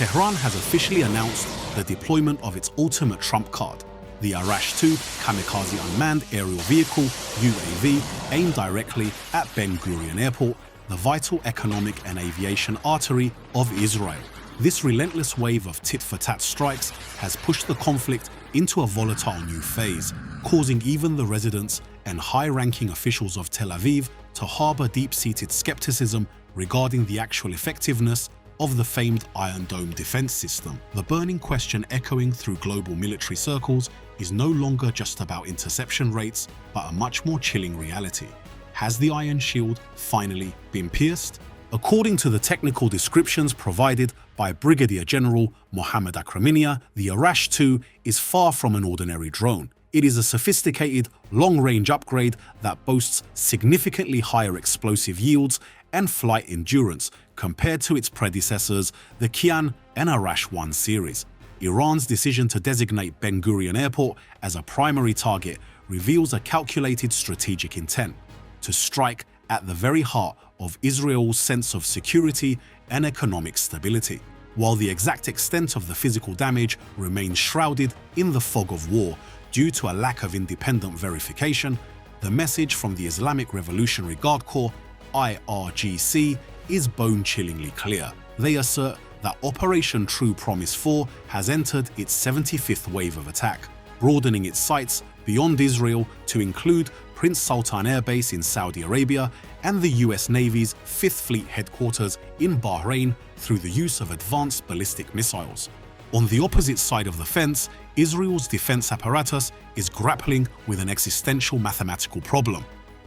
Tehran has officially announced the deployment of its ultimate trump card, the Arash-2 kamikaze unmanned aerial vehicle UAV, aimed directly at Ben Gurion Airport, the vital economic and aviation artery of Israel. This relentless wave of tit-for-tat strikes has pushed the conflict into a volatile new phase, causing even the residents and high-ranking officials of Tel Aviv to harbor deep-seated skepticism regarding the actual effectiveness of the famed Iron Dome defense system. The burning question echoing through global military circles is no longer just about interception rates, but a much more chilling reality. Has the Iron Shield finally been pierced? According to the technical descriptions provided by Brigadier General Mohammad Akraminia, the Arash-2 is far from an ordinary drone. It is a sophisticated, long-range upgrade that boasts significantly higher explosive yields and flight endurance compared to its predecessors, the Kian and Arash-1 series. Iran's decision to designate Ben Gurion Airport as a primary target reveals a calculated strategic intent to strike at the very heart of Israel's sense of security and economic stability. While the exact extent of the physical damage remains shrouded in the fog of war due to a lack of independent verification, the message from the Islamic Revolutionary Guard Corps, IRGC, is bone-chillingly clear. They assert that Operation True Promise 4 has entered its 75th wave of attack, broadening its sights beyond Israel to include Prince Sultan Air Base in Saudi Arabia and the US Navy's 5th Fleet headquarters in Bahrain through the use of advanced ballistic missiles. On the opposite side of the fence, Israel's defense apparatus is grappling with an existential mathematical problem.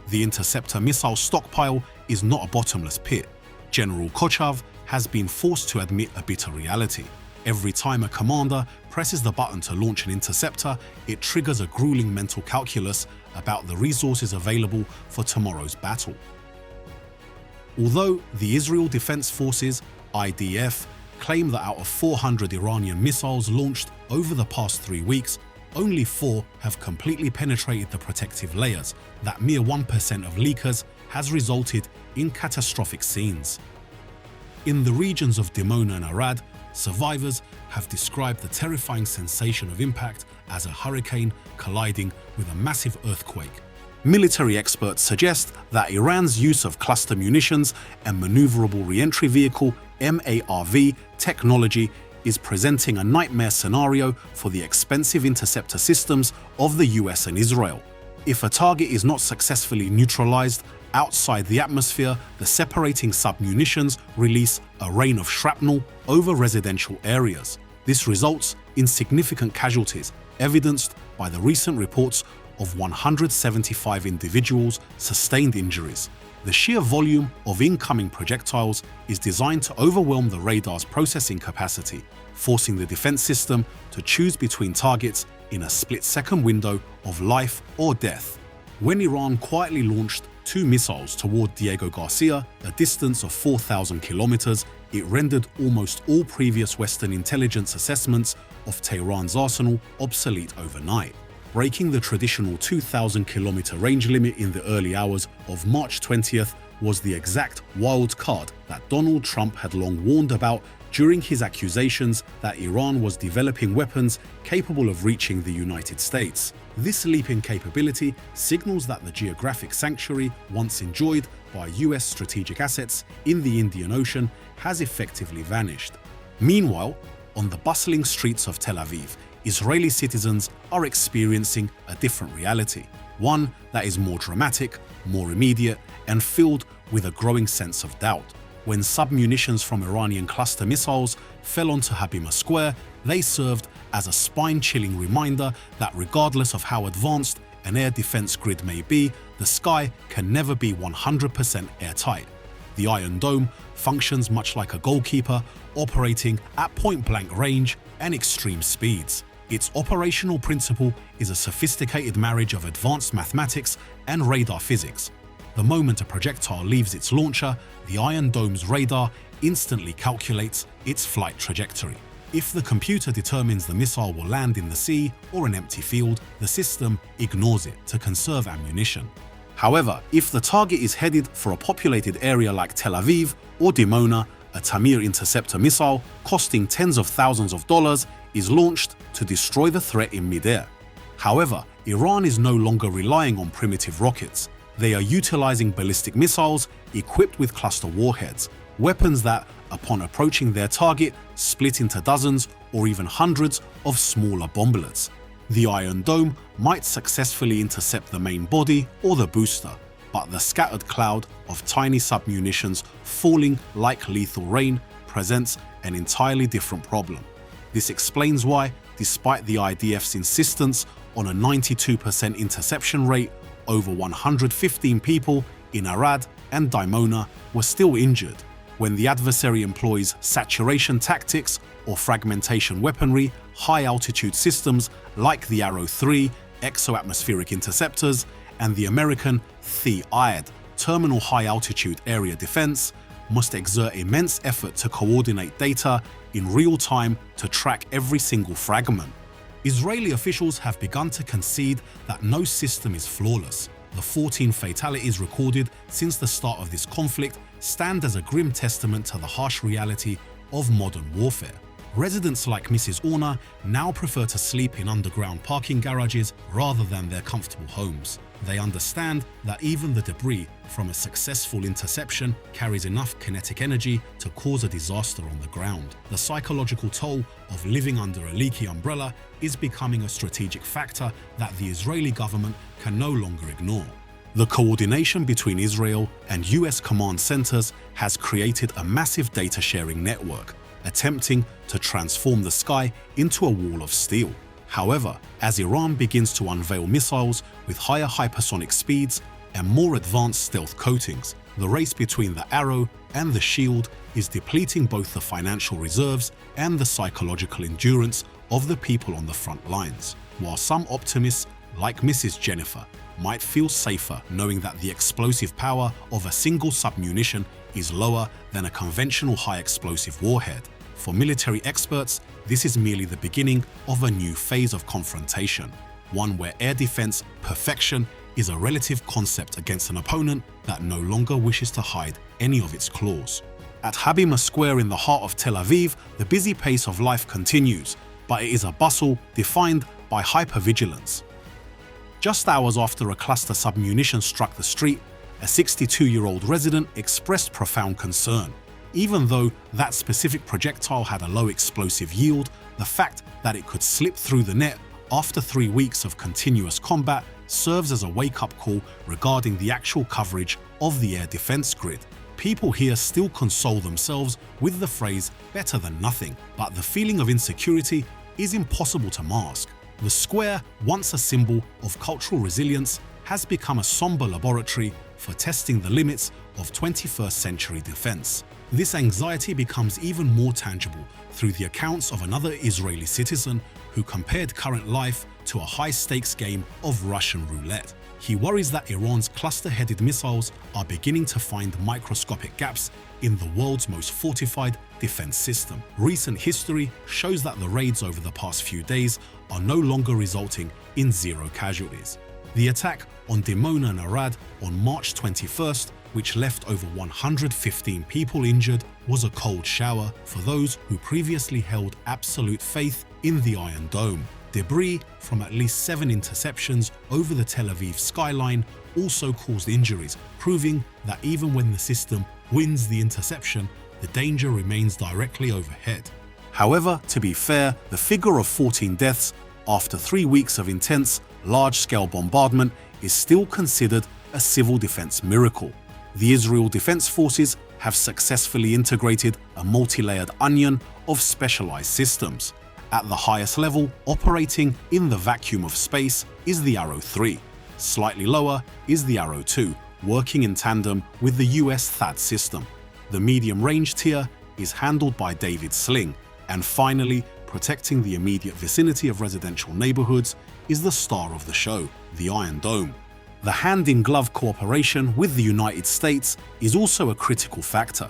The interceptor missile stockpile is not a bottomless pit. General Kochav has been forced to admit a bitter reality. Every time a commander presses the button to launch an interceptor, it triggers a grueling mental calculus about the resources available for tomorrow's battle. Although the Israel Defense Forces, IDF, claim that out of 400 Iranian missiles launched over the past 3 weeks, only 4 have completely penetrated the protective layers, that mere 1% of leakers has resulted in catastrophic scenes. In the regions of Dimona and Arad, survivors have described the terrifying sensation of impact as a hurricane colliding with a massive earthquake. Military experts suggest that Iran's use of cluster munitions and maneuverable re-entry vehicle MARV technology is presenting a nightmare scenario for the expensive interceptor systems of the US and Israel. If a target is not successfully neutralized outside the atmosphere, the separating submunitions release a rain of shrapnel over residential areas. This results in significant casualties, evidenced by the recent reports of 175 individuals sustained injuries. The sheer volume of incoming projectiles is designed to overwhelm the radar's processing capacity, forcing the defense system to choose between targets in a split-second window of life or death. When Iran quietly launched 2 missiles toward Diego Garcia, a distance of 4,000 kilometers, it rendered almost all previous Western intelligence assessments of Tehran's arsenal obsolete overnight. Breaking the traditional 2,000-kilometer range limit in the early hours of March 20th was the exact wild card that Donald Trump had long warned about during his accusations that Iran was developing weapons capable of reaching the United States. This leap in capability signals that the geographic sanctuary once enjoyed by US strategic assets in the Indian Ocean has effectively vanished. Meanwhile, on the bustling streets of Tel Aviv, Israeli citizens are experiencing a different reality, one that is more dramatic, more immediate, and filled with a growing sense of doubt. When submunitions from Iranian cluster missiles fell onto Habima Square, they served as a spine-chilling reminder that regardless of how advanced an air defense grid may be, the sky can never be 100% airtight. The Iron Dome functions much like a goalkeeper, operating at point-blank range and extreme speeds. Its operational principle is a sophisticated marriage of advanced mathematics and radar physics. The moment a projectile leaves its launcher, the Iron Dome's radar instantly calculates its flight trajectory. If the computer determines the missile will land in the sea or an empty field, the system ignores it to conserve ammunition. However, if the target is headed for a populated area like Tel Aviv or Dimona, a Tamir interceptor missile costing tens of thousands of dollars is launched to destroy the threat in midair. However, Iran is no longer relying on primitive rockets. They are utilizing ballistic missiles equipped with cluster warheads, weapons that, upon approaching their target, split into dozens or even hundreds of smaller bomblets. The Iron Dome might successfully intercept the main body or the booster, but the scattered cloud of tiny submunitions falling like lethal rain presents an entirely different problem. This explains why, despite the IDF's insistence on a 92% interception rate, over 115 people in Arad and Dimona were still injured when the adversary employs saturation tactics or fragmentation weaponry, high-altitude systems like the Arrow 3 exo-atmospheric interceptors and the American THEAD terminal high-altitude area defense must exert immense effort to coordinate data in real time to track every single fragment. Israeli officials have begun to concede that no system is flawless. The 14 fatalities recorded since the start of this conflict stand as a grim testament to the harsh reality of modern warfare. Residents like Mrs. Orner now prefer to sleep in underground parking garages rather than their comfortable homes. They understand that even the debris from a successful interception carries enough kinetic energy to cause a disaster on the ground. The psychological toll of living under a leaky umbrella is becoming a strategic factor that the Israeli government can no longer ignore. The coordination between Israel and US command centers has created a massive data sharing network, attempting to transform the sky into a wall of steel. However, as Iran begins to unveil missiles with higher hypersonic speeds and more advanced stealth coatings, the race between the Arrow and the Shield is depleting both the financial reserves and the psychological endurance of the people on the front lines. While some optimists, like Mrs. Jennifer, might feel safer knowing that the explosive power of a single submunition is lower than a conventional high-explosive warhead, for military experts, this is merely the beginning of a new phase of confrontation, one where air defense perfection is a relative concept against an opponent that no longer wishes to hide any of its claws. At Habima Square in the heart of Tel Aviv, the busy pace of life continues, but it is a bustle defined by hypervigilance. Just hours after a cluster submunition struck the street, a 62-year-old resident expressed profound concern. Even though that specific projectile had a low explosive yield, the fact that it could slip through the net after 3 weeks of continuous combat serves as a wake-up call regarding the actual coverage of the air defense grid. People here still console themselves with the phrase "better than nothing," but the feeling of insecurity is impossible to mask. The square, once a symbol of cultural resilience, has become a somber laboratory for testing the limits of 21st century defense. This anxiety becomes even more tangible through the accounts of another Israeli citizen who compared current life to a high-stakes game of Russian roulette. He worries that Iran's cluster-headed missiles are beginning to find microscopic gaps in the world's most fortified defense system. Recent history shows that the raids over the past few days are no longer resulting in zero casualties. The attack on Dimona and Arad on March 21st, which left over 115 people injured, was a cold shower for those who previously held absolute faith in the Iron Dome. Debris from at least 7 interceptions over the Tel Aviv skyline also caused injuries, proving that even when the system wins the interception, the danger remains directly overhead. However, to be fair, the figure of 14 deaths after 3 weeks of intense, large-scale bombardment is still considered a civil defense miracle. The Israel Defense Forces have successfully integrated a multi-layered onion of specialized systems. At the highest level, operating in the vacuum of space, is the Arrow 3. Slightly lower is the Arrow 2, working in tandem with the US THAAD system. The medium-range tier is handled by David Sling. And finally, protecting the immediate vicinity of residential neighborhoods is the star of the show, the Iron Dome. The hand-in-glove cooperation with the United States is also a critical factor.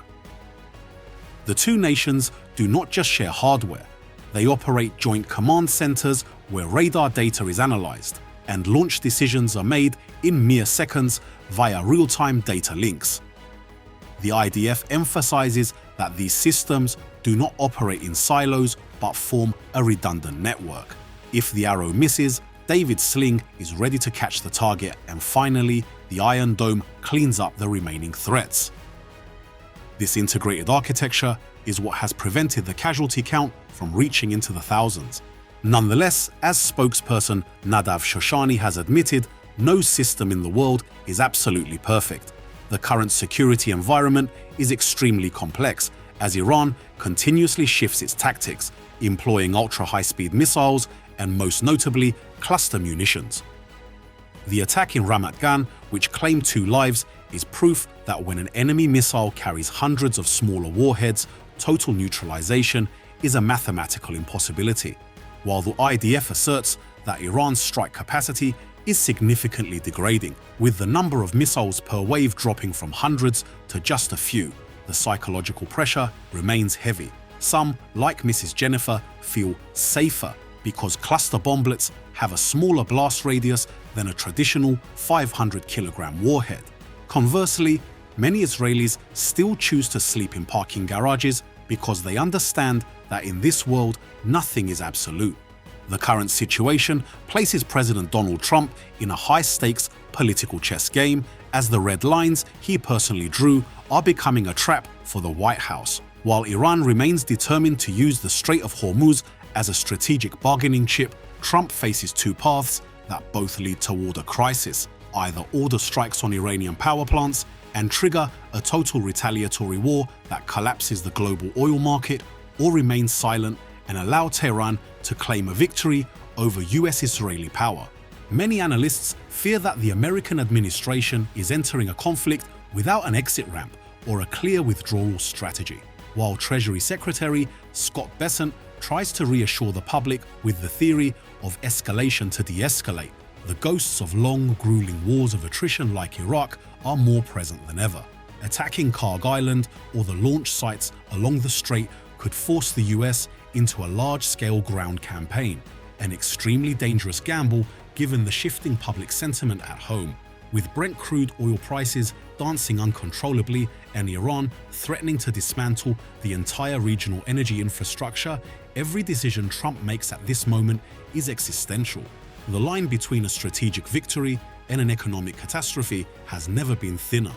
The two nations do not just share hardware, they operate joint command centers where radar data is analyzed, and launch decisions are made in mere seconds via real-time data links. The IDF emphasizes that these systems do not operate in silos but form a redundant network. If the arrow misses, David's sling is ready to catch the target, and finally, the Iron Dome cleans up the remaining threats. This integrated architecture is what has prevented the casualty count from reaching into the thousands. Nonetheless, as spokesperson Nadav Shoshani has admitted, no system in the world is absolutely perfect. The current security environment is extremely complex as Iran continuously shifts its tactics, employing ultra-high-speed missiles and most notably cluster munitions. The attack in Ramat Gan, which claimed 2 lives, is proof that when an enemy missile carries hundreds of smaller warheads, total neutralization is a mathematical impossibility, while the IDF asserts that Iran's strike capacity is significantly degrading, with the number of missiles per wave dropping from hundreds to just a few. The psychological pressure remains heavy. Some, like Mrs. Jennifer, feel safer because cluster bomblets have a smaller blast radius than a traditional 500-kilogram warhead. Conversely, many Israelis still choose to sleep in parking garages because they understand that in this world, nothing is absolute. The current situation places President Donald Trump in a high-stakes political chess game, as the red lines he personally drew are becoming a trap for the White House. While Iran remains determined to use the Strait of Hormuz as a strategic bargaining chip, Trump faces 2 paths that both lead toward a crisis: either order strikes on Iranian power plants and trigger a total retaliatory war that collapses the global oil market, or remain silent and allow Tehran to claim a victory over US-Israeli power. Many analysts fear that the American administration is entering a conflict without an exit ramp or a clear withdrawal strategy, while Treasury Secretary Scott Bessent tries to reassure the public with the theory of escalation to de-escalate. The ghosts of long, grueling wars of attrition like Iraq are more present than ever. Attacking Karg Island or the launch sites along the strait could force the US into a large-scale ground campaign, an extremely dangerous gamble given the shifting public sentiment at home. With Brent crude oil prices dancing uncontrollably and Iran threatening to dismantle the entire regional energy infrastructure, every decision Trump makes at this moment is existential. The line between a strategic victory and an economic catastrophe has never been thinner.